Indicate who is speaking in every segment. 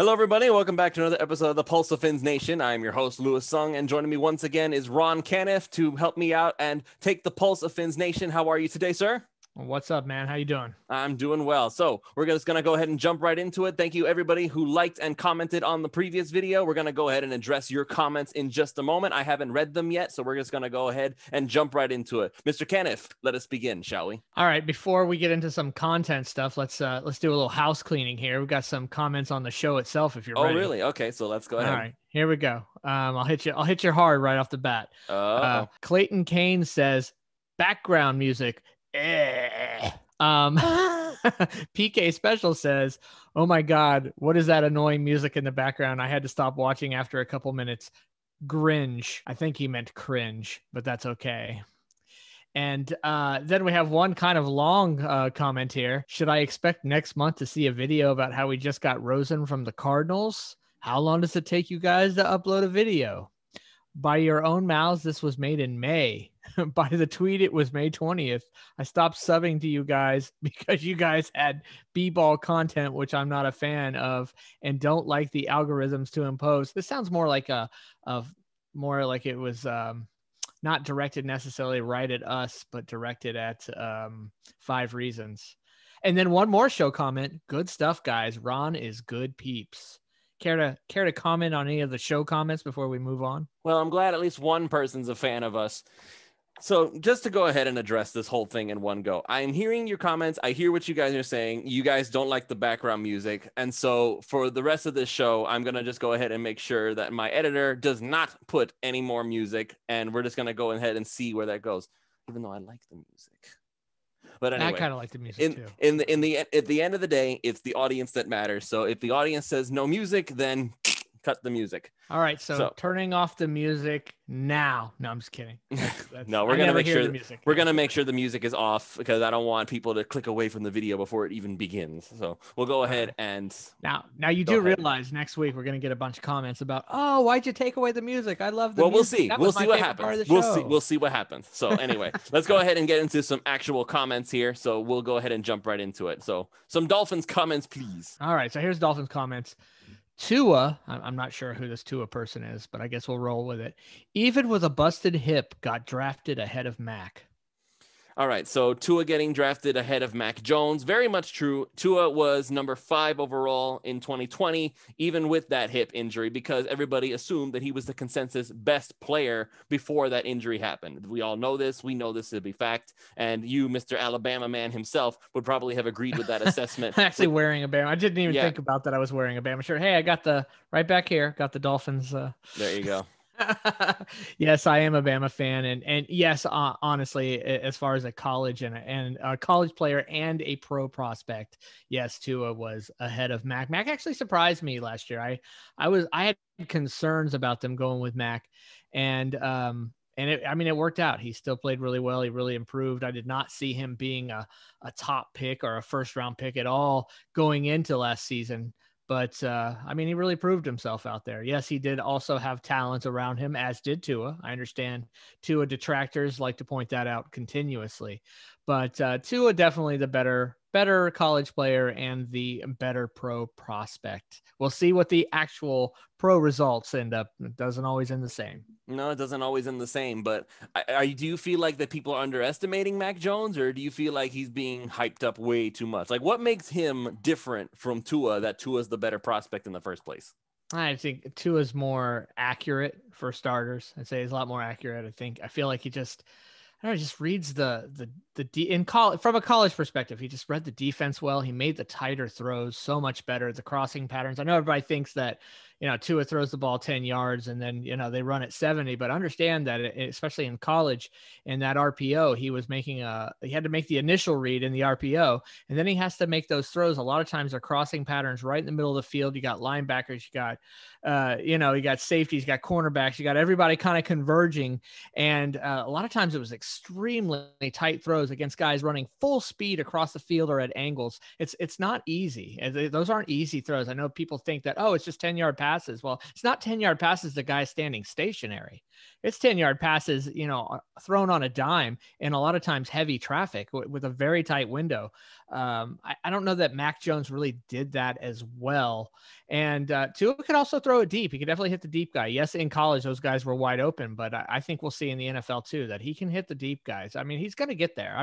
Speaker 1: Hello, everybody. Welcome back to another episode of the Pulse of Fins Nation. I'm your host, Louis Sung, and joining me once again is Ron Caniff to help me out and take the Pulse of Fins Nation. How are you today, sir?
Speaker 2: What's up, man? How you doing?
Speaker 1: I'm doing well. So we're just going to go ahead and jump right into it. Thank you, everybody who liked and commented on the previous video. We're going to go ahead and address your comments in just a moment. I haven't read them yet, so we're just going to go ahead and jump right into it. Mr. Caniff, let us begin, shall we?
Speaker 2: All right. Before we get into some content stuff, let's do a little house cleaning here. We've got some comments on the show itself. If you're ready.
Speaker 1: Oh, really? Okay, so let's go ahead.
Speaker 2: All right, here we go. I'll hit you hard right off the bat. Clayton Kane says, "Background music." PK Special says, "Oh my God, what is that annoying music in the background? I had to stop watching after a couple minutes. Gringe." I think he meant cringe, but that's okay. And then we have one kind of long comment here. "Should I expect next month to see a video about how we just got Rosen from the Cardinals? How long does it take you guys to upload a video? By your own mouths, this was made in May. By the tweet, it was May 20th. I stopped subbing to you guys because you guys had b-ball content, which I'm not a fan of, and don't like the algorithms to impose." This sounds more like more like it was not directed necessarily right at us, but directed at 5 Reasons. And then one more show comment. "Good stuff, guys. Ron is good peeps." Care to comment on any of the show comments before we move on?
Speaker 1: Well, I'm glad at least one person's a fan of us. So just to go ahead and address this whole thing in one go, I'm hearing your comments. I hear what you guys are saying. You guys don't like the background music. And so for the rest of this show, I'm going to just go ahead and make sure that my editor does not put any more music. And we're just going to go ahead and see where that goes, even though I like the music. But anyway,
Speaker 2: I kind of like the music too.
Speaker 1: At the end of the day, it's the audience that matters. So if the audience says no music, then cut the music.
Speaker 2: All right, so turning off the music now. No, I'm just kidding.
Speaker 1: No, we're gonna make sure the music is off because I don't want people to click away from the video before it even begins. So we'll go ahead and
Speaker 2: now you do realize next week we're gonna get a bunch of comments about, "Oh, why'd you take away the music? I love the music."
Speaker 1: We'll see what happens. We'll see what happens. So anyway, let's go ahead and get into some actual comments here. So we'll go ahead and jump right into it. So some Dolphins comments, please.
Speaker 2: All right, so here's Dolphins comments. Tua, I'm not sure who this Tua person is, but I guess we'll roll with it. "Even with a busted hip, got drafted ahead of Mac."
Speaker 1: All right, so Tua getting drafted ahead of Mac Jones. Very much true. Tua was number 5 overall in 2020, even with that hip injury, because everybody assumed that he was the consensus best player before that injury happened. We all know this. We know this to be fact. And you, Mr. Alabama man himself, would probably have agreed with that assessment.
Speaker 2: I'm actually wearing a Bama. I didn't even think about that. I was wearing a Bama shirt. Hey, I got the right back here. Got the Dolphins.
Speaker 1: There you go.
Speaker 2: Yes, I am a Bama fan, and yes, honestly, as far as a college and a college player and a pro prospect, yes, Tua was ahead of Mac. Mac actually surprised me last year. I had concerns about them going with Mac, and it worked out. He still played really well. He really improved. I did not see him being a top pick or a first round pick at all going into last season. But, he really proved himself out there. Yes, he did also have talent around him, as did Tua. I understand Tua detractors like to point that out continuously. But Tua definitely the better college player and the better pro prospect. We'll see what the actual pro results end up. It doesn't always end the same.
Speaker 1: No, it doesn't always end the same. But do you feel like that people are underestimating Mac Jones, or do you feel like he's being hyped up way too much? Like, what makes him different from Tua, that Tua's the better prospect in the first place?
Speaker 2: I think Tua's more accurate for starters. I'd say he's a lot more accurate. I feel like he just reads from a college perspective. He just read the defense well. He made the tighter throws so much better. The crossing patterns. I know everybody thinks that, Tua throws the ball 10 yards and then, they run at 70, but understand that especially in college in that RPO, he had to make the initial read in the RPO, and then he has to make those throws. A lot of times they're crossing patterns right in the middle of the field. You got linebackers, you got, you got safeties, you got cornerbacks, you got everybody kind of converging. And a lot of times it was extremely tight throws against guys running full speed across the field or at angles. It's not easy. Those aren't easy throws. I know people think that, it's just 10-yard passes. Well, it's not 10-yard passes the guy standing stationary. It's 10-yard passes, thrown on a dime, and a lot of times heavy traffic with a very tight window. I don't know that Mac Jones really did that as well. And Tua could also throw it deep. He could definitely hit the deep guy. Yes, in college, those guys were wide open, but I think we'll see in the NFL too that he can hit the deep guys. I mean, he's going to get there.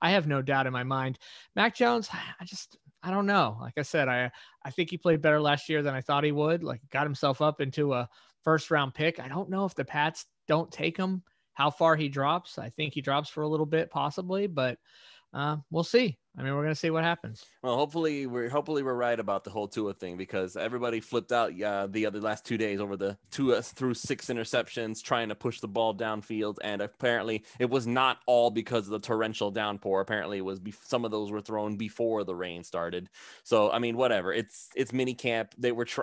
Speaker 2: I have no doubt in my mind. Mac Jones, I don't know. Like I said, I think he played better last year than I thought he would. Like, got himself up into a first round pick. I don't know if the Pats don't take him, how far he drops. I think he drops for a little bit possibly, but we'll see. I mean, we're going to see what happens.
Speaker 1: Well, hopefully we're right about the whole Tua thing, because everybody flipped out the other last 2 days over the Tua threw 6 interceptions trying to push the ball downfield. And apparently it was not all because of the torrential downpour. Apparently it was some of those were thrown before the rain started. So, I mean, whatever. It's mini camp.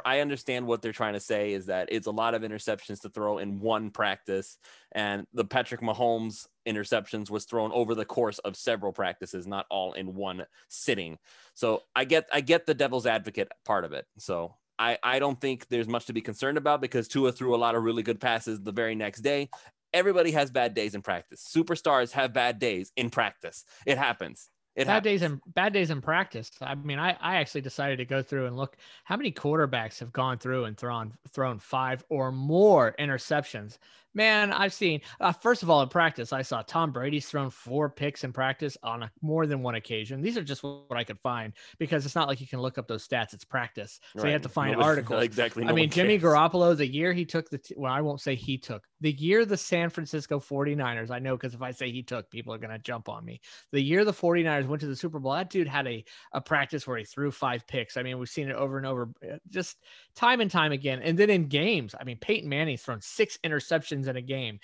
Speaker 1: I understand what they're trying to say is that it's a lot of interceptions to throw in one practice. And the Patrick Mahomes interceptions was thrown over the course of several practices, not all in one sitting. So I get the devil's advocate part of it. So I don't think there's much to be concerned about, because Tua threw a lot of really good passes the very next day. Everybody has bad days in practice. Superstars have bad days in practice. It happens. Bad days
Speaker 2: in practice. I mean, I actually decided to go through and look how many quarterbacks have gone through and thrown 5 or more interceptions. Man, I've seen, first of all, in practice, I saw Tom Brady's thrown 4 picks in practice on more than one occasion. These are just what I could find, because it's not like you can look up those stats. It's practice. So you have to find articles.
Speaker 1: Exactly.
Speaker 2: I mean, Jimmy Garoppolo, the year he took I won't say he took. The year the San Francisco 49ers, I know, because if I say he took, people are going to jump on me. The year the 49ers went to the Super Bowl, that dude had a practice where he threw 5 picks. I mean, we've seen it over and over, just time and time again. And then in games, I mean, Peyton Manning's thrown 6 interceptions in a game.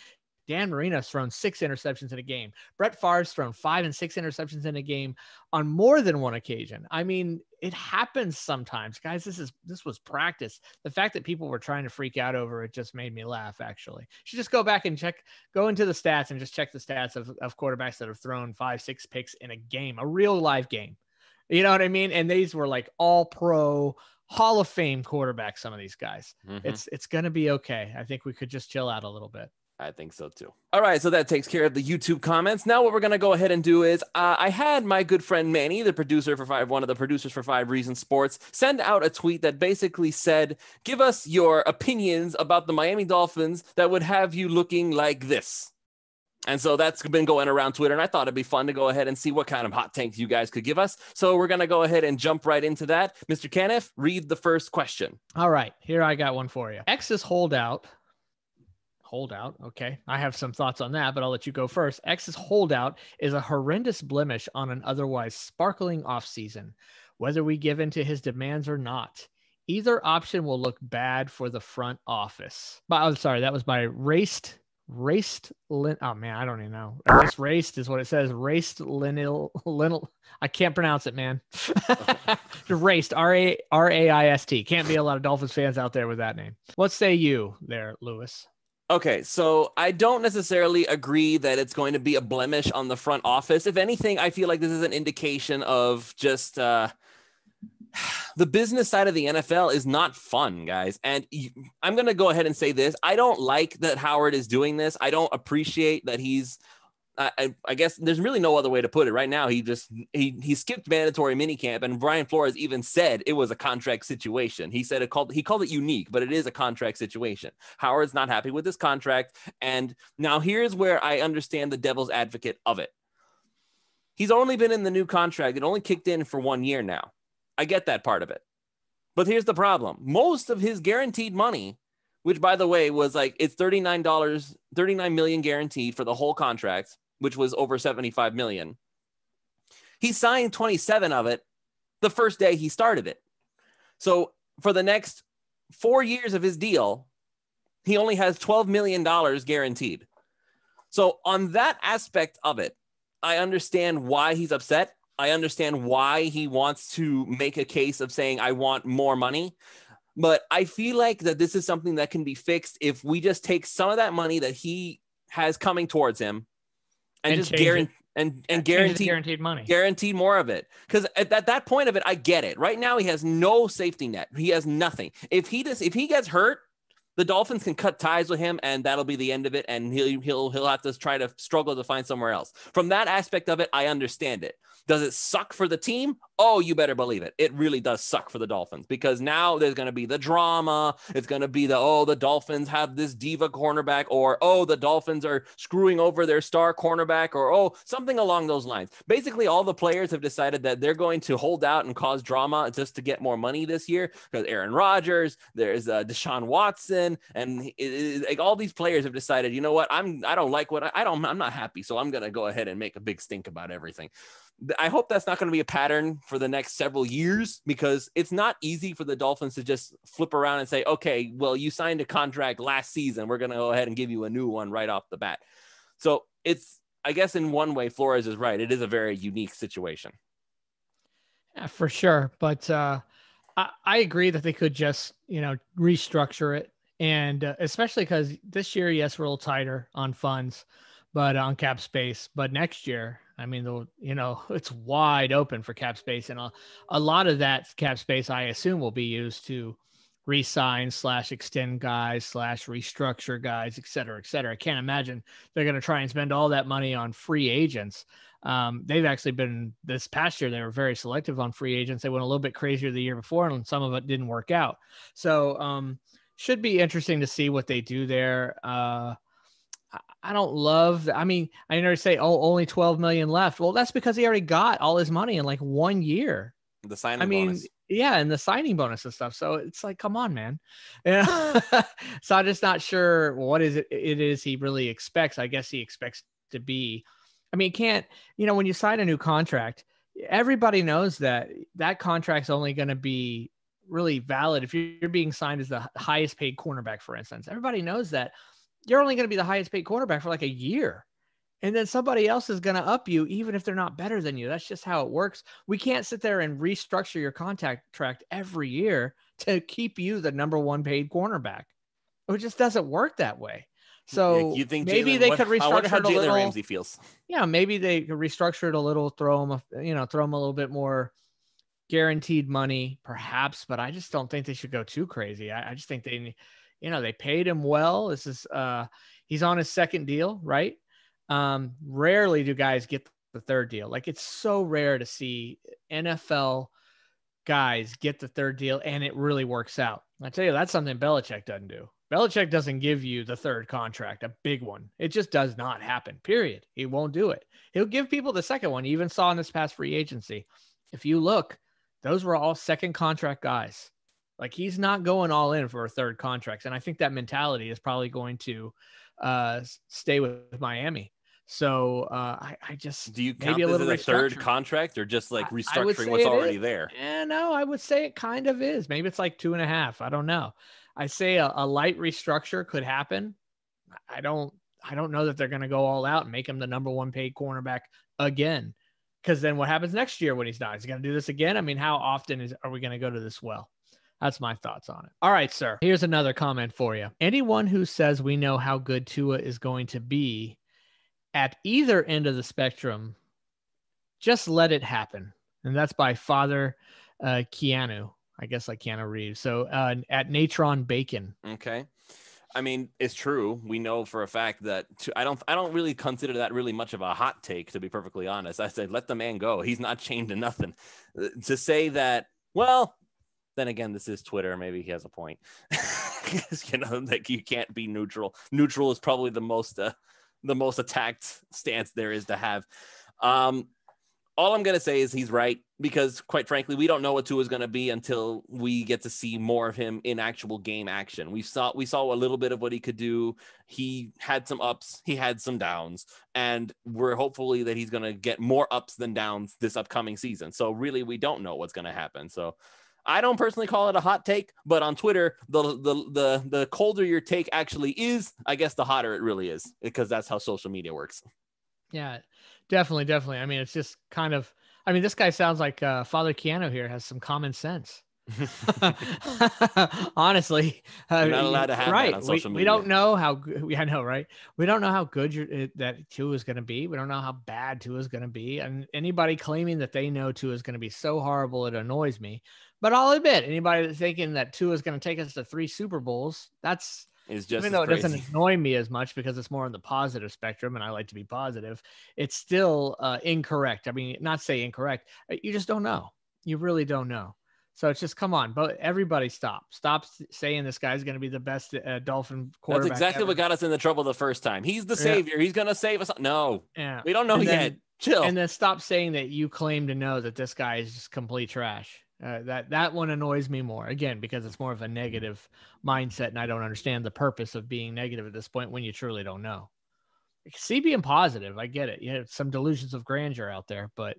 Speaker 2: Dan Marino's thrown 6 interceptions in a game. Brett Favre's thrown 5 and 6 interceptions in a game on more than one occasion. I mean, it happens sometimes, guys. This was practice. The fact that people were trying to freak out over it just made me laugh, actually. You should just go back and go into the stats and just check the stats of quarterbacks that have thrown 5-6 picks in a game, a real live game. You know what I mean? And these were like all pro Hall of Fame quarterbacks, some of these guys. Mm-hmm. It's going to be okay. I think we could just chill out a little bit.
Speaker 1: I think so too. All right, so that takes care of the YouTube comments. Now what we're going to go ahead and do is I had my good friend Manny, the producer for one of the producers for 5 Reasons Sports, send out a tweet that basically said, give us your opinions about the Miami Dolphins that would have you looking like this. And so that's been going around Twitter, and I thought it'd be fun to go ahead and see what kind of hot takes you guys could give us. So we're going to go ahead and jump right into that. Mr. Caniff, read the first question.
Speaker 2: All right, here I got one for you. X's holdout. Okay. I have some thoughts on that, but I'll let you go first. X's holdout is a horrendous blemish on an otherwise sparkling offseason, whether we give in to his demands or not. Either option will look bad for the front office. I'm sorry, that was by Raced. Oh man, I don't even know. Raced is what it says. Raced Linil. I can't pronounce it, man. Raced, R-A-I-S-T. Can't be a lot of Dolphins fans out there with that name. What say you there, Lewis?
Speaker 1: Okay, so I don't necessarily agree that it's going to be a blemish on the front office. If anything, I feel like this is an indication of just the business side of the NFL is not fun, guys. And I'm going to go ahead and say this. I don't like that Howard is doing this. I don't appreciate that he's I guess there's really no other way to put it right now. He skipped mandatory minicamp, and Brian Flores even said it was a contract situation. He said he called it unique, but it is a contract situation. Howard's not happy with this contract. And now here's where I understand the devil's advocate of it. He's only been in the new contract. It only kicked in for 1 year now. I get that part of it. But here's the problem. Most of his guaranteed money, which by the way was like, it's $39 million guaranteed for the whole contract, which was over 75 million. He signed 27 of it the first day he started it. So for the next 4 years of his deal, he only has $12 million guaranteed. So on that aspect of it, I understand why he's upset. I understand why he wants to make a case of saying, I want more money. But I feel like that this is something that can be fixed if we just take some of that money that he has coming towards him and just guaranteed
Speaker 2: money,
Speaker 1: guarantee more of it. Because at that point of it, I get it. Right now, he has no safety net. He has nothing. If he gets hurt, the Dolphins can cut ties with him and that'll be the end of it. And he'll have to try to struggle to find somewhere else. From that aspect of it, I understand it. Does it suck for the team? Oh, you better believe it. It really does suck for the Dolphins because now there's going to be the drama. It's going to be the Dolphins have this diva cornerback, or, the Dolphins are screwing over their star cornerback, or, something along those lines. Basically, all the players have decided that they're going to hold out and cause drama just to get more money this year because Aaron Rodgers, there's Deshaun Watson, and like all these players have decided, you know what, I'm not happy, so I'm going to go ahead and make a big stink about everything. I hope that's not going to be a pattern for the next several years because it's not easy for the Dolphins to just flip around and say, okay, well, you signed a contract last season. We're going to go ahead and give you a new one right off the bat. So I guess in one way, Flores is right. It is a very unique situation.
Speaker 2: Yeah, for sure. But I agree that they could just, restructure it. And especially because this year, yes, we're a little tighter on funds, but on cap space. But next year, I mean, it's wide open for cap space. And a lot of that cap space, I assume, will be used to re-sign / extend guys / restructure guys, et cetera, et cetera. I can't imagine they're going to try and spend all that money on free agents. They've actually been, this past year, they were very selective on free agents. They went a little bit crazier the year before, and some of it didn't work out. So should be interesting to see what they do there. I don't love, I never say, only 12 million left. Well, that's because he already got all his money in like 1 year.
Speaker 1: The signing bonus.
Speaker 2: Yeah, and the signing bonus and stuff. So it's like, come on, man. Yeah. So I'm just not sure what it is he really expects. I guess he expects to be, can't, when you sign a new contract, everybody knows that contract's only going to be really valid if you're being signed as the highest paid cornerback, for instance. Everybody knows that you're only going to be the highest paid cornerback for like a year. And then somebody else is going to up you, even if they're not better than you. That's just how it works. We can't sit there and restructure your contract every year to keep you the number one paid cornerback. It just doesn't work that way. So
Speaker 1: you think
Speaker 2: maybe they could restructure
Speaker 1: I wonder how
Speaker 2: it a
Speaker 1: Jalen
Speaker 2: little.
Speaker 1: Ramsey feels.
Speaker 2: Yeah, maybe they could restructure it a little, throw him a little bit more guaranteed money, perhaps. But I just don't think they should go too crazy. I just think they paid him well. This is he's on his second deal, right? Rarely do guys get the third deal. Like, it's so rare to see NFL guys get the third deal and it really works out. I tell you, that's something Belichick doesn't do. Belichick doesn't give you the third contract, a big one. It just does not happen, period. He won't do it. He'll give people the second one. You even saw in this past free agency. If you look, those were all second contract guys. Like, he's not going all in for a third contract. And I think that mentality is probably going to stay with Miami. So I just,
Speaker 1: do you count this as a third contract or just like restructuring what's already there?
Speaker 2: Yeah, no, I would say it kind of is. Maybe it's like 2.5. I don't know. I say a light restructure could happen. I don't know that they're going to go all out and make him the number one paid cornerback again. Because then what happens next year when he's not? Is he going to do this again? How often are we going to go to this well? That's my thoughts on it. All right, sir. Here's another comment for you. Anyone who says we know how good Tua is going to be at either end of the spectrum, just let it happen. And that's by Father Keanu, I guess, like Keanu Reeves. So at Natron Bacon.
Speaker 1: Okay. It's true. We know for a fact that I don't really consider that really much of a hot take, to be perfectly honest. I said, let the man go. He's not changing nothing. To say that, well, then again, this is Twitter. Maybe he has a point. Like, you can't be neutral. Neutral is probably the most attacked stance there is to have. All I'm going to say is he's right, because quite frankly, we don't know what Tua is going to be until we get to see more of him in actual game action. We saw a little bit of what he could do. He had some ups, he had some downs, and we're hopefully that he's going to get more ups than downs this upcoming season. So really, we don't know what's going to happen. So I don't personally call it a hot take, but on Twitter, the colder your take actually is, I guess the hotter it really is, because that's how social media works.
Speaker 2: Yeah, definitely. It's just kind of, this guy sounds like Father Keanu here has some common sense. Honestly,
Speaker 1: you're not allowed to have that on social media.
Speaker 2: We don't know how good, I know, right? We don't know how good that Tua is going to be. We don't know how bad Tua is going to be. And anybody claiming that they know Tua is going to be so horrible, it annoys me. But I'll admit, anybody that's thinking that Tua is going to take us to 3 Super Bowls, that's
Speaker 1: Is just
Speaker 2: even
Speaker 1: as
Speaker 2: though it
Speaker 1: crazy.
Speaker 2: doesn't annoy me as much because it's more on the positive spectrum and I like to be positive, it's still incorrect. I mean, not say incorrect. You just don't know. You really don't know. So it's just, come on, but everybody stop saying this guy's going to be the best Dolphin quarterback.
Speaker 1: That's exactly
Speaker 2: ever.
Speaker 1: what got us in the trouble the first time. He's the savior. He's going to save us. No, we don't know yet. Chill.
Speaker 2: And then stop saying that you claim to know that this guy is just complete trash. That one annoys me more, again, because it's more of a negative mindset, and I don't understand the purpose of being negative at this point when you truly don't know. See, being positive, I get it. You have some delusions of grandeur out there, but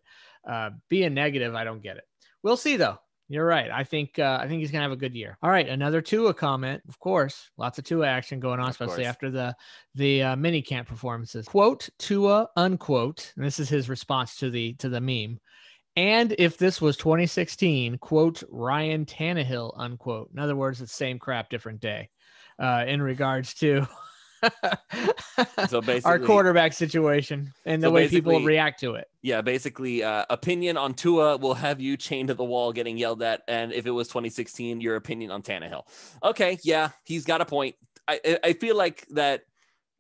Speaker 2: being negative, I don't get it. We'll see, though. You're right. I think he's gonna have a good year. All right, another Tua comment. Of course, lots of Tua action going on, especially after the mini camp performances. Quote Tua, unquote. And this is his response to the meme. And if this was 2016, quote, Ryan Tannehill, unquote. In other words, it's same crap, different day in regards to
Speaker 1: so basically,
Speaker 2: our quarterback situation and the way people react to it.
Speaker 1: Yeah, basically, opinion on Tua will have you chained to the wall getting yelled at. And if it was 2016, your opinion on Tannehill. Okay, yeah, he's got a point. I feel like that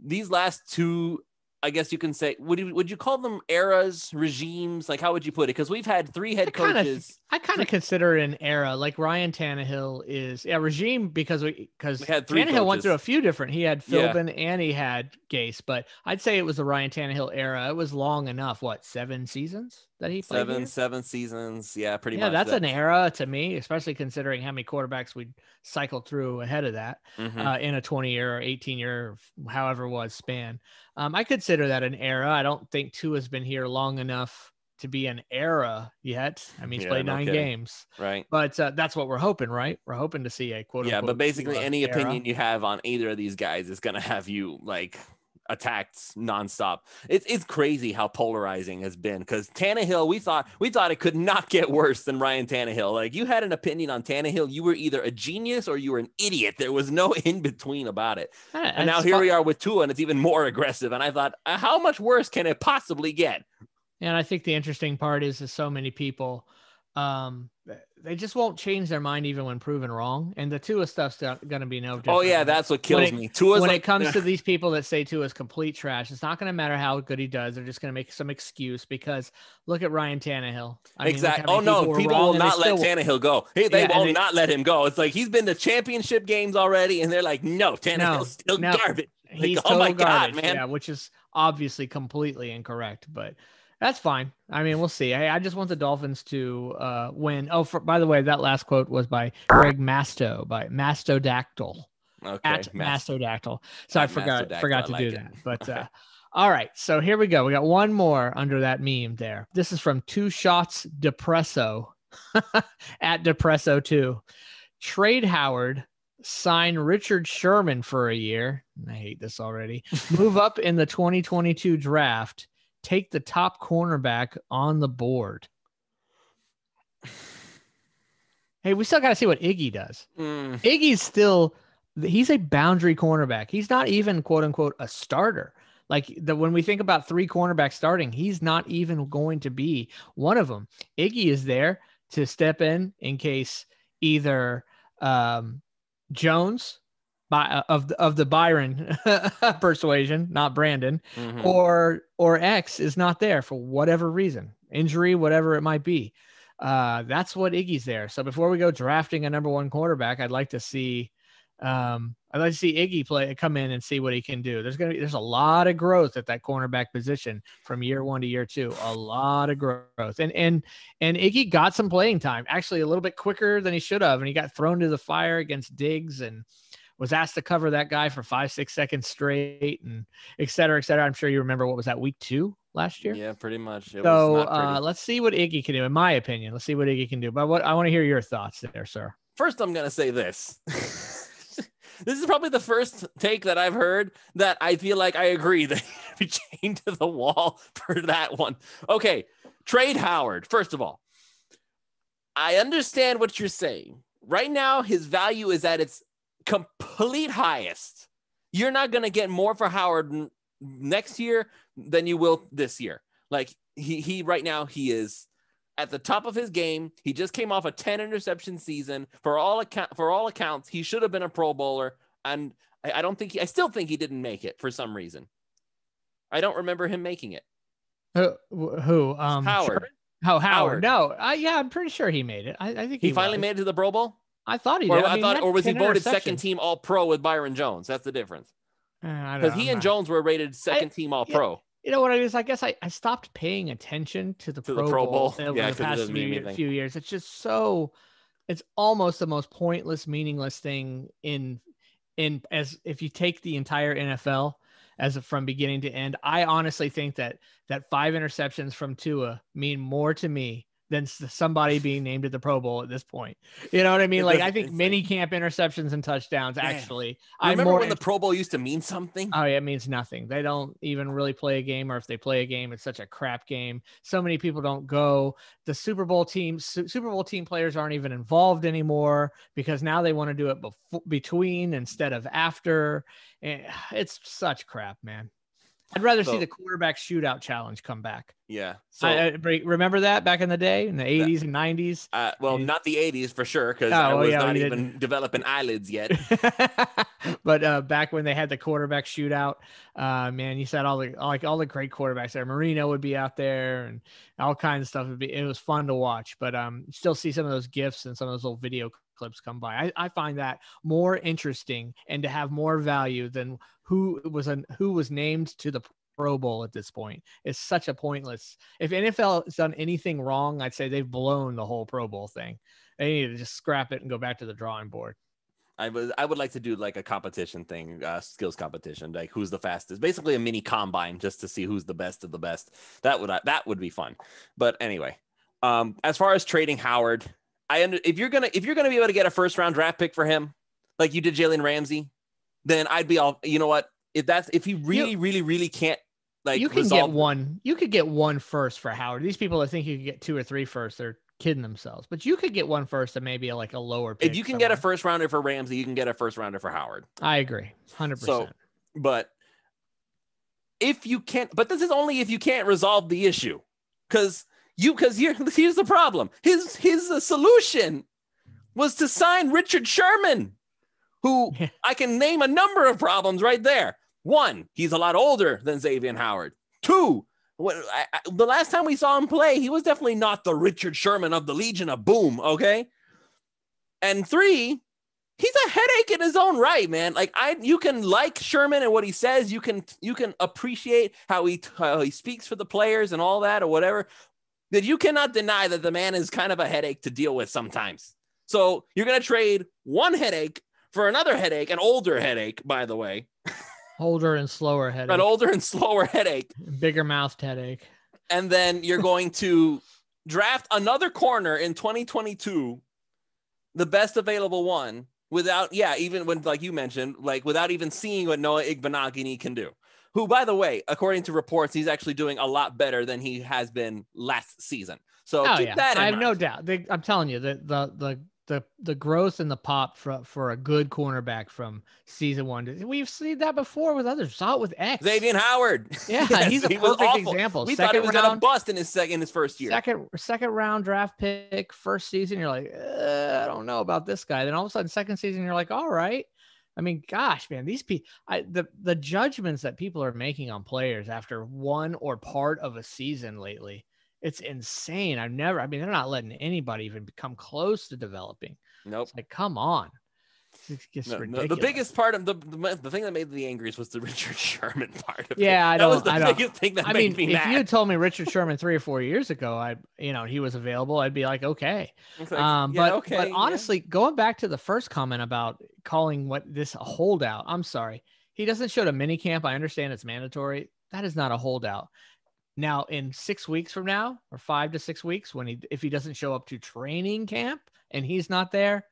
Speaker 1: these last 2, I guess you can say, would you call them eras, regimes? Like, how would you put it? Because we've had 3 head coaches.
Speaker 2: I kind of consider it an era. Like Ryan Tannehill is regime because we had 3 Tannehill coaches. Went through a few different. He had Philbin and he had Gase, but I'd say it was the Ryan Tannehill era. It was long enough. What, 7 seasons that he played? 7
Speaker 1: seasons. Yeah, pretty much.
Speaker 2: Yeah, that's an era to me, especially considering how many quarterbacks we'd cycle through ahead of that in a 20-year or 18-year, however it was span. I consider that an era. I don't think Tua has been here long enough to be an era yet. I mean, he's played 9 games.
Speaker 1: Right.
Speaker 2: But that's what we're hoping, right? We're hoping to see a quote unquote.
Speaker 1: Yeah, but basically any
Speaker 2: era.
Speaker 1: opinion you have on either of these guys is going to have you like attacked nonstop. It's crazy how polarizing has been, because Tannehill, we thought it could not get worse than Ryan Tannehill. Like, you had an opinion on Tannehill, you were either a genius or you were an idiot. There was no in between about it. And now here we are with Tua, and it's even more aggressive. And I thought, how much worse can it possibly get?
Speaker 2: And I think the interesting part is so many people, they just won't change their mind even when proven wrong. And the Tua stuff's going to be no different.
Speaker 1: Oh, yeah, that's what kills me.
Speaker 2: When it comes to these people that say Tua's complete trash, it's not going to matter how good he does. They're just going to make some excuse because look at Ryan Tannehill.
Speaker 1: Exactly. Oh, no, people will not let Tannehill go. Hey, they will not let him go. It's like he's been to championship games already, and they're like, no, Tannehill's still garbage.
Speaker 2: He's
Speaker 1: like, oh, my God, man.
Speaker 2: Yeah, which is obviously completely incorrect, but that's fine. I mean, we'll see. Hey, I just want the Dolphins to win. Oh, by the way, that last quote was by Greg Masto, by Mastodactyl.
Speaker 1: Okay.
Speaker 2: At Mastodactyl. So I forgot to do that. But all right. So here we go. We got one more under that meme there. This is from 2 Shots Depresso at Depresso2. Trade Howard, sign Richard Sherman for a year. I hate this already. Move up in the 2022 draft. Take the top cornerback on the board. Hey, we still got to see what Iggy does. Iggy's he's a boundary cornerback. He's not even quote unquote a starter. Like when we think about 3 cornerbacks starting, he's not even going to be one of them. Iggy is there to step in case either Jones of the Byron persuasion, not Brandon, or X is not there for whatever reason, injury, whatever it might be. That's what Iggy's there. So before we go drafting a number 1 quarterback, I'd like to see Iggy come in and see what he can do. There's a lot of growth at that cornerback position from year 1 to year 2, a lot of growth. And Iggy got some playing time, actually a little bit quicker than he should have. And he got thrown to the fire against Diggs and was asked to cover that guy for 5-6 seconds straight and et cetera, et cetera. I'm sure you remember, what was that, week 2 last year?
Speaker 1: Yeah, pretty much.
Speaker 2: Let's see what Iggy can do. In my opinion, let's see what Iggy can do. But I want to hear your thoughts there, sir.
Speaker 1: First, I'm going to say this. This is probably the first take that I've heard that I feel like I agree that he should be chained to the wall for that one. Okay, trade Howard. First of all, I understand what you're saying. Right now, his value is at its complete highest. You're not going to get more for Howard next year than you will this year. Like he right now, he is at the top of his game. He just came off a 10 interception season. For all accounts, he should have been a Pro Bowler. And I still think he didn't make it for some reason. I don't remember him making it.
Speaker 2: Who?
Speaker 1: Howard.
Speaker 2: Oh, Howard. No, yeah, I'm pretty sure he made it. I think
Speaker 1: he finally made it to the Pro Bowl.
Speaker 2: I thought he did.
Speaker 1: Or was he voted second team All Pro with Byron Jones? That's the difference. Because he and Jones were rated second team All Pro.
Speaker 2: You know what I was? I guess I stopped paying attention to the Pro Bowl over the past few years. It's just it's almost the most pointless, meaningless thing as if you take the entire NFL from beginning to end. I honestly think that 5 interceptions from Tua mean more to me than somebody being named at the Pro Bowl at this point. You know what I mean? Like, I think mini camp interceptions and touchdowns, actually.
Speaker 1: Remember when the Pro Bowl used to mean something?
Speaker 2: Oh, yeah, it means nothing. They don't even really play a game, or if they play a game, it's such a crap game. So many people don't go. The Super Bowl team players aren't even involved anymore because now they want to do it between instead of after. It's such crap, man. I'd rather see the quarterback shootout challenge come back.
Speaker 1: Yeah.
Speaker 2: So remember that back in the day, in the 80s and 90s?
Speaker 1: Not the 80s for sure, because I was not even developing eyelids yet.
Speaker 2: But back when they had the quarterback shootout, man, you said all the great quarterbacks there. Marino would be out there, and all kinds of stuff. It was fun to watch. But still see some of those GIFs and some of those little video clips come by. I find that more interesting and to have more value than who was named to the Pro Bowl at this point. It's such a pointless. If NFL has done anything wrong, I'd say they've blown the whole Pro Bowl thing. They need to just scrap it and go back to the drawing board.
Speaker 1: I would like to do like a competition thing, skills competition, like who's the fastest, basically a mini combine, just to see who's the best of the best. That would be fun. But anyway, as far as trading Howard, if you're gonna be able to get a first round draft pick for him, like you did Jalen Ramsey, then I'd be all, you know what? If he really can't, like,
Speaker 2: you could get one first for Howard. These people that think you could get 2 or 3 first, they're kidding themselves. But you could get one first and maybe like a lower pick.
Speaker 1: If you can get a first rounder for Ramsey, you can get a first rounder for Howard.
Speaker 2: I agree, 100%.
Speaker 1: So, but if you can't, but this is only if you can't resolve the issue, because here's the problem. His solution was to sign Richard Sherman, who I can name a number of problems right there. 1, he's a lot older than Xavier Howard. 2, the last time we saw him play, he was definitely not the Richard Sherman of the Legion of Boom, okay? And 3, he's a headache in his own right, man. Like, you can like Sherman and what he says. You can appreciate how he speaks for the players and all that or whatever. That you cannot deny that the man is kind of a headache to deal with sometimes. So you're going to trade one headache for another headache, an older headache, by the way.
Speaker 2: Older and slower headache.
Speaker 1: An older and slower headache.
Speaker 2: Bigger mouthed headache.
Speaker 1: And then you're going to draft another corner in 2022, the best available one, even when, like you mentioned, like without even seeing what Noah Igbenogany can do. Who, by the way, according to reports, he's actually doing a lot better than he has been last season. So keep that in mind.
Speaker 2: I have no doubt. I'm telling you, the growth and the pop for a good cornerback from season 1. We've seen that before with others. Saw it with X.
Speaker 1: Xavier Howard.
Speaker 2: Yeah, yes, he's a perfect example.
Speaker 1: We thought he was going to bust in his first year.
Speaker 2: Second round draft pick, first season, you're like, I don't know about this guy. Then all of a sudden, second season, you're like, all right. I mean, gosh, man, these people, the judgments that people are making on players after one or part of a season lately, it's insane. They're not letting anybody even come close to developing.
Speaker 1: Nope.
Speaker 2: It's like, come on. It's just ridiculous.
Speaker 1: The biggest part of the thing that made me the angriest was the Richard Sherman part of it.
Speaker 2: Yeah,
Speaker 1: that was the biggest thing that made me mad.
Speaker 2: If you had told me Richard Sherman 3 or 4 years ago, he was available, I'd be like, okay. But honestly, going back to the first comment about calling this a holdout, I'm sorry. He doesn't show to minicamp. I understand it's mandatory. That is not a holdout. Now, in 6 weeks from now, or 5 to 6 weeks, if he doesn't show up to training camp and he's not there,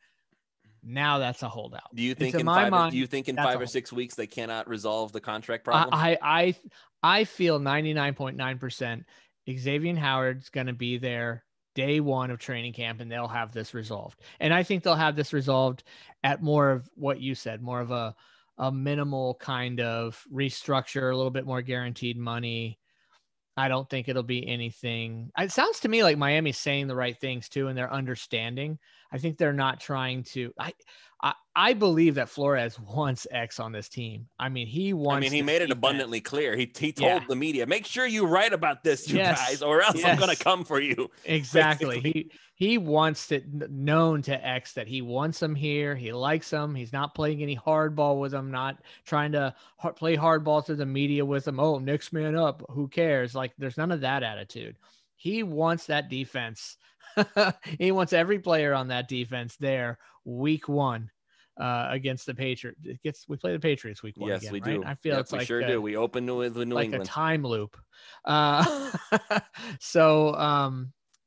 Speaker 2: now that's a holdout.
Speaker 1: Do you think in 5 or 6 weeks they cannot resolve the contract problem?
Speaker 2: I feel 99.9% Xavier Howard's going to be there day 1 of training camp, and they'll have this resolved. And I think they'll have this resolved at more of what you said, more of a minimal kind of restructure, a little bit more guaranteed money. I don't think it'll be anything. It sounds to me like Miami's saying the right things too, and they're understanding. I think they're not trying to. I believe that Flores wants X on this team. I mean, he
Speaker 1: made it abundantly clear. He told the media, make sure you write about this, you guys, or else I'm going to come for you.
Speaker 2: Exactly. He wants it known to X that he wants him here. He likes him. He's not playing any hardball with him, not trying to play hardball to the media with him. Oh, next man up. Who cares? Like, there's none of that attitude. He wants that defense. He wants every player on that defense there week 1 against the Patriots. We play the Patriots week 1.
Speaker 1: Yes,
Speaker 2: again,
Speaker 1: we
Speaker 2: right?
Speaker 1: do.
Speaker 2: I feel it's
Speaker 1: we
Speaker 2: like
Speaker 1: sure do. We open with New
Speaker 2: like
Speaker 1: England.
Speaker 2: a time loop.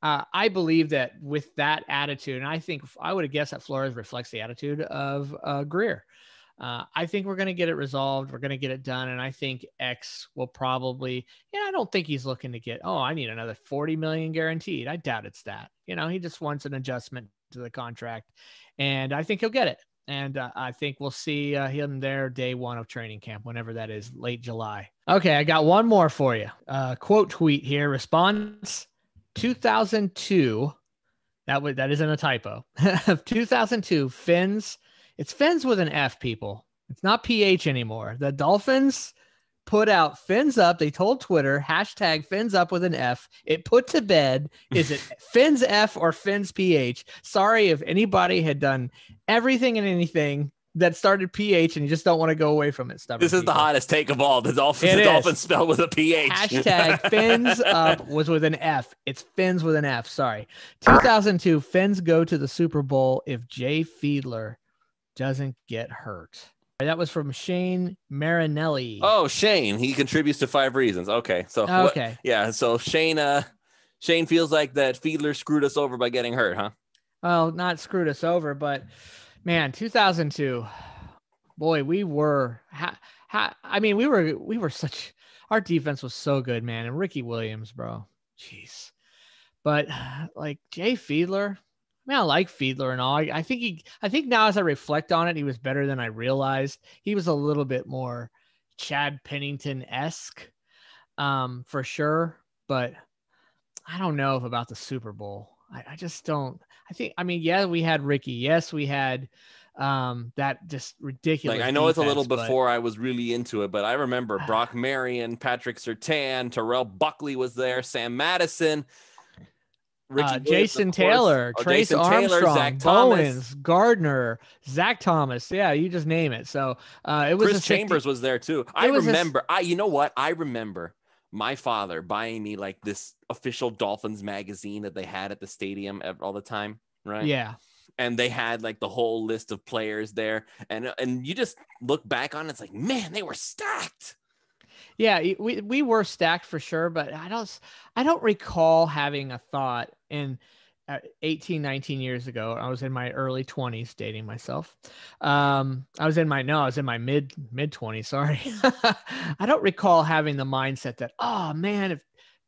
Speaker 2: I believe that with that attitude, and I would have guessed that Flores reflects the attitude of Greer. I think we're going to get it resolved. We're going to get it done. And I think X will probably, I don't think he's looking to get, I need another 40 million guaranteed. I doubt it's that. He just wants an adjustment to the contract, and I think he'll get it. And I think we'll see him there day 1 of training camp, whenever that is, late July. Okay, I got one more for you. Quote tweet here. Response 2002. That isn't a typo. Of 2002 Fins. It's Fins with an F, people. It's not PH anymore. The Dolphins put out Fins Up. They told Twitter, hashtag Fins Up with an F. It put to bed, is it Fins F or Fins PH? Sorry if anybody had done everything and anything that started PH and you just don't want to go away from it.
Speaker 1: This is the hottest take of all. The Dolphins spelled with a PH.
Speaker 2: Hashtag Fins Up was with an F. It's Fins with an F. Sorry. 2002, Fins go to the Super Bowl if Jay Fiedler doesn't get hurt. That was from Shane Marinelli.
Speaker 1: Oh, Shane. He contributes to 5 reasons. Okay. So,
Speaker 2: okay.
Speaker 1: So Shane feels like that Fiedler screwed us over by getting hurt, huh?
Speaker 2: Well, not screwed us over, but man, 2002, boy, we were such, our defense was so good, man. And Ricky Williams, bro. Jeez. But like Jay Fiedler, I like Fiedler and all. I think now as I reflect on it, he was better than I realized. He was a little bit more Chad Pennington-esque, for sure. But I don't know about the Super Bowl. I just don't. We had Ricky. Yes, we had that just ridiculous.
Speaker 1: Like, I know
Speaker 2: defense,
Speaker 1: it's a little before I was really into it, but I remember Brock Marion, Patrick Surtain, Terrell Buckley was there, Sam Madison.
Speaker 2: Jason Taylor, Trace Armstrong,
Speaker 1: Zach
Speaker 2: Bowens,
Speaker 1: Thomas.
Speaker 2: Gardner, Zach Thomas. Yeah, you just name it. So it was
Speaker 1: Chris Chambers was there too. I remember my father buying me like this official Dolphins magazine that they had at the stadium all the time, right?
Speaker 2: Yeah.
Speaker 1: And they had like the whole list of players there, and you just look back on it, it's like, man, they were stacked.
Speaker 2: Yeah, we were stacked for sure, but I don't recall having a thought in 18, 19 years ago. I was in my early 20s, dating myself. I was in my mid 20s. Sorry. I don't recall having the mindset that, oh man, if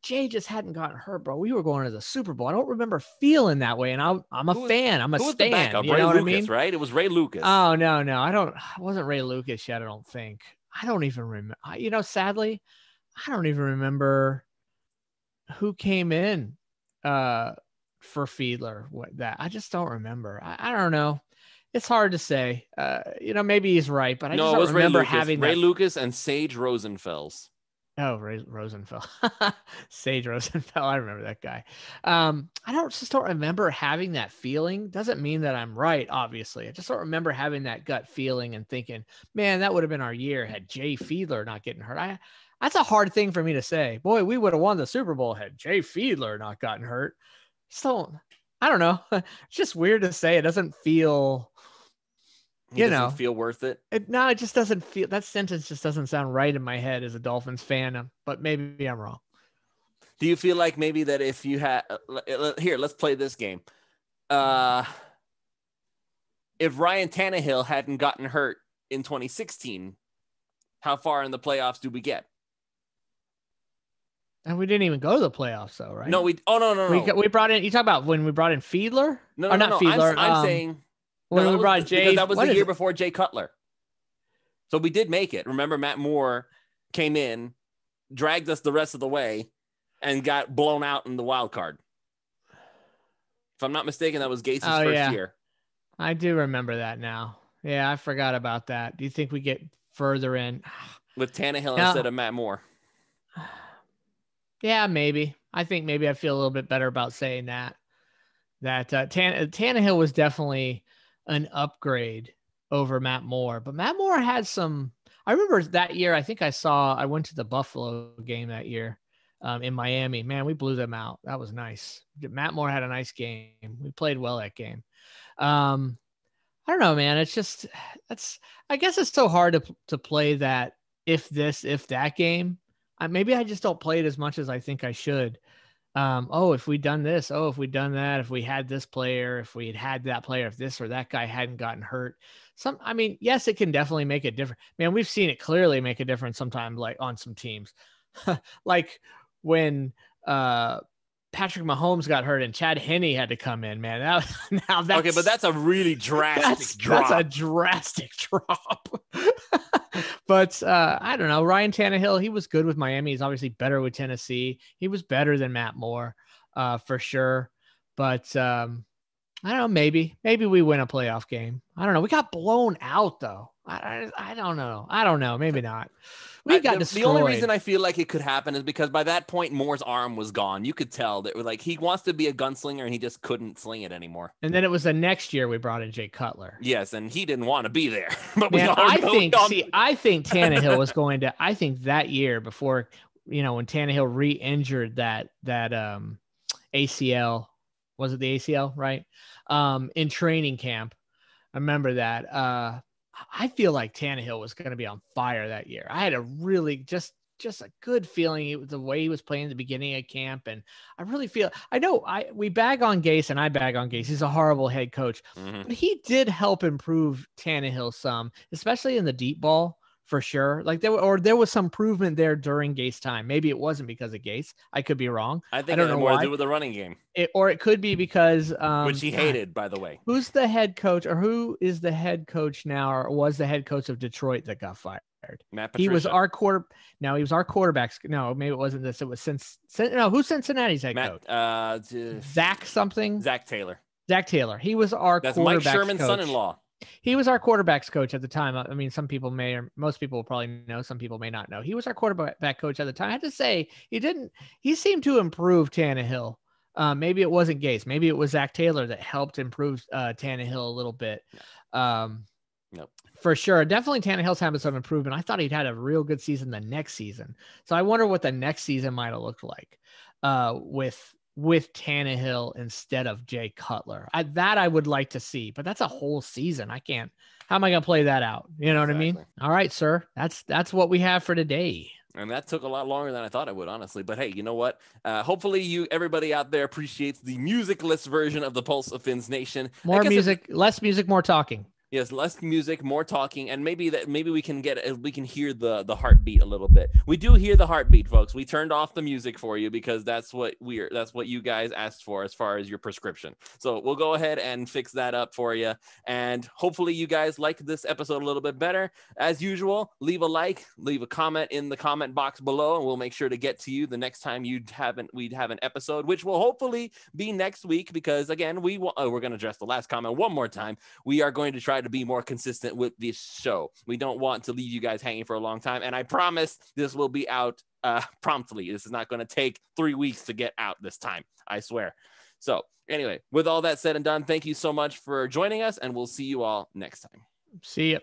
Speaker 2: Jay just hadn't gotten hurt, bro, we were going to the Super Bowl. I don't remember feeling that way. And I'm a fan. I'm a stan.
Speaker 1: The backup?
Speaker 2: You
Speaker 1: Ray
Speaker 2: know
Speaker 1: Lucas,
Speaker 2: what I mean?
Speaker 1: Right? It was Ray Lucas.
Speaker 2: Oh, no. It wasn't Ray Lucas yet, I don't think. I don't even remember. Sadly, I don't even remember who came in for Fiedler. I just don't remember. I don't know. It's hard to say. Maybe he's right, but I just don't remember having
Speaker 1: Ray Lucas and Sage Rosenfels.
Speaker 2: Oh, Rosenfeld. Sage Rosenfeld. I remember that guy. I don't remember having that feeling. Doesn't mean that I'm right, obviously. I just don't remember having that gut feeling and thinking, man, that would have been our year had Jay Fiedler not getting hurt. That's a hard thing for me to say. Boy, we would have won the Super Bowl had Jay Fiedler not gotten hurt. So, I don't know. It's just weird to say. It doesn't feel...
Speaker 1: feel worth it.
Speaker 2: It just doesn't feel, that sentence just doesn't sound right in my head as a Dolphins fan, but maybe I'm wrong.
Speaker 1: Do you feel like maybe that if you had here, let's play this game. If Ryan Tannehill hadn't gotten hurt in 2016, how far in the playoffs do we get?
Speaker 2: And we didn't even go to the playoffs though, right?
Speaker 1: No, no.
Speaker 2: We brought in, you talk about when we brought in Fiedler?
Speaker 1: No,
Speaker 2: Fiedler.
Speaker 1: I'm saying
Speaker 2: when we brought Jay,
Speaker 1: that was the year before Jay Cutler. So we did make it. Remember, Matt Moore came in, dragged us the rest of the way, and got blown out in the wild card. If I'm not mistaken, that was Gase's first year.
Speaker 2: I do remember that now. Yeah, I forgot about that. Do you think we get further in?
Speaker 1: With Tannehill instead of Matt Moore.
Speaker 2: Yeah, maybe. I think maybe I feel a little bit better about saying that. Tannehill was definitely an upgrade over Matt Moore. But Matt Moore had some... I remember that year, I went to the Buffalo game that year in Miami. Man, we blew them out. That was nice. Matt Moore had a nice game. We played well that game. I don't know, man. It's just, I guess it's so hard to play that if that game. Maybe I just don't play it as much as I think I should. If we'd done this, if we'd done that, if we had this player, if we had that player, if this or that guy hadn't gotten hurt. Yes, it can definitely make a difference. Man, we've seen it clearly make a difference sometimes, like on some teams. Like when Patrick Mahomes got hurt and Chad Henne had to come in, man.
Speaker 1: Okay, but that's a really drastic drop.
Speaker 2: That's a drastic drop. But I don't know. Ryan Tannehill, he was good with Miami. He's obviously better with Tennessee. He was better than Matt Moore for sure. But I don't know. Maybe we win a playoff game. I don't know. We got blown out though. I don't know. Maybe not. We got destroyed.
Speaker 1: The only reason I feel like it could happen is because by that point, Moore's arm was gone. You could tell that like he wants to be a gunslinger and he just couldn't sling it anymore.
Speaker 2: And then it was the next year we brought in Jay Cutler.
Speaker 1: Yes, and he didn't want to be there. But
Speaker 2: I think Tannehill was going to. I think that year before, when Tannehill re-injured that ACL, was it the ACL, right? In training camp, I remember that. I feel like Tannehill was going to be on fire that year. I had a really just a good feeling. It was the way he was playing at the beginning of camp. And I really feel, we bag on Gase and I bag on Gase. He's a horrible head coach, but he did help improve Tannehill some, especially in the deep ball for sure. Like there was some improvement there during Gase time. Maybe it wasn't because of Gase. I could be wrong.
Speaker 1: I think it had more to do with the running game.
Speaker 2: Or it could be because
Speaker 1: which he hated, by the way.
Speaker 2: Who's the head coach, or who is the head coach now, or was the head coach of Detroit that got fired?
Speaker 1: Matt Patricia.
Speaker 2: He was our he was our quarterback. No, maybe it wasn't this. It was who's Cincinnati's head coach? Zach Taylor. Zach Taylor. He was our
Speaker 1: That's
Speaker 2: quarterback's
Speaker 1: Mike Sherman's
Speaker 2: coach.
Speaker 1: Son-in-law.
Speaker 2: He was our quarterback's coach at the time. I mean, some people may, or most people will probably know, some people may not know. He was our quarterback coach at the time. I had to say, he seemed to improve Tannehill. Maybe it wasn't Gase. Maybe it was Zach Taylor that helped improve Tannehill a little bit.
Speaker 1: Nope.
Speaker 2: For sure. Definitely Tannehill's having some improvement. I thought he'd had a real good season the next season. So I wonder what the next season might have looked like with Tannehill instead of Jay Cutler. I would like to see, but that's a whole season. How am I going to play that out? You know what I mean? All right, sir. That's what we have for today.
Speaker 1: And that took a lot longer than I thought it would, honestly. But hey, you know what? Hopefully everybody out there appreciates the musicless version of the Pulse of Fins Nation.
Speaker 2: More music, less music, more talking.
Speaker 1: Yes, less music, more talking, and maybe we can hear the heartbeat a little bit. We do hear the heartbeat, folks. We turned off the music for you because that's what you guys asked for as far as your prescription. So we'll go ahead and fix that up for you. And hopefully you guys like this episode a little bit better. As usual, leave a like, leave a comment in the comment box below, and we'll make sure to get to you the next time we'd have an episode, which will hopefully be next week, because again, we're going to address the last comment one more time. We are going to try to be more consistent with this show. We don't want to leave you guys hanging for a long time, and I promise this will be out promptly. This is not going to take 3 weeks to get out this time, I swear. So anyway, with all that said and done, thank you so much for joining us, and we'll see you all next time.
Speaker 2: See ya.